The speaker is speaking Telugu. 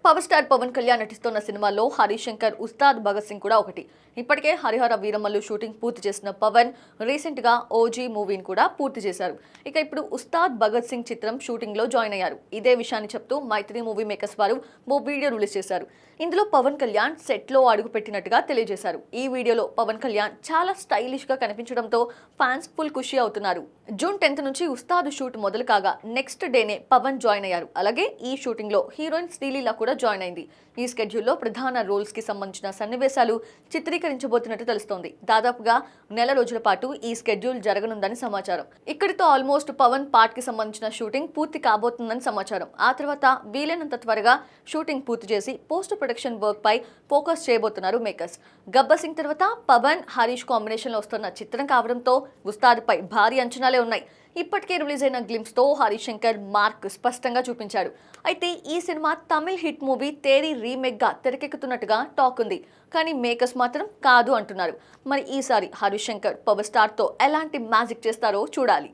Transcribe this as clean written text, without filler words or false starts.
పవర్ స్టార్ పవన్ కళ్యాణ్ నటిస్తున్న సినిమాల్లో హరీష్ శంకర్, ఉస్తాద్ భగత్ సింగ్ కూడా ఒకటి. ఇప్పటికే హరిహర వీరమల్లు షూటింగ్ పూర్తి చేసిన పవన్ రీసెంట్ గా ఓజీ మూవీని కూడా పూర్తి చేశారు. ఇక ఇప్పుడు ఉస్తాద్ భగత్ సింగ్ చిత్రం షూటింగ్ లో జాయిన్ అయ్యారు. ఇదే విషయాన్ని చెప్తూ మైత్రి మూవీ మేకర్స్ వారు ఓ వీడియో రిలీజ్ చేశారు. ఇందులో పవన్ కళ్యాణ్ సెట్ లో అడుగు పెట్టినట్టుగా తెలియజేశారు. ఈ వీడియోలో పవన్ కళ్యాణ్ చాలా స్టైలిష్ గా కనిపించడంతో ఫ్యాన్స్ ఫుల్ ఖుషి అవుతున్నారు. జూన్ 10 నుంచి ఉస్తాద్ షూట్ మొదలు కాగా నెక్స్ట్ డేనే పవన్ జాయిన్ అయ్యారు. అలాగే ఈ షూటింగ్ లో హీరోయిన్ శ్రీలీల కూడా జాయిన్ అయింది. ఈ స్కెడ్యూల్లో ప్రధాన రోల్స్ కి సంబంధించిన సన్నివేశాలు చిత్రీకరించబోతున్నట్టు తెలుస్తోంది. దాదాపుగా నెల రోజుల పాటు ఈ స్కెడ్యూల్ జరగనుందని సమాచారం. ఇక్కడితో ఆల్మోస్ట్ పవన్ పార్ట్ కి సంబంధించిన షూటింగ్ పూర్తి కాబోతుందని సమాచారం. ఆ తర్వాత వీలైనంత త్వరగా షూటింగ్ పూర్తి చేసి పోస్ట్ ప్రొడక్షన్ వర్క్ పై ఫోకస్ చేయబోతున్నారు మేకర్స్. గబ్బర్ సింగ్ తర్వాత పవన్, హరీష్ కాంబినేషన్ లో వస్తున్న చిత్రం కావడంతో ఉస్తాద్ పై భారీ అంచనాలే ఉన్నాయి. ఇప్పటికే రిలీజ్ అయిన గ్లిమ్స్ తో హరీష్ శంకర్ మార్క్ స్పష్టంగా చూపించాడు. అయితే ఈ cinema Tamil hit movie Theri remake గా తెరకెక్కుతున్నట్టుగా టాక్ ఉంది. కానీ మేకర్స్ మాత్రం కాదు అంటున్నారు. మరి ఈసారి హరీష్ శంకర్ పవర్ స్టార్ తో ఎలాంటి మ్యాజిక్ చేస్తారో చూడాలి.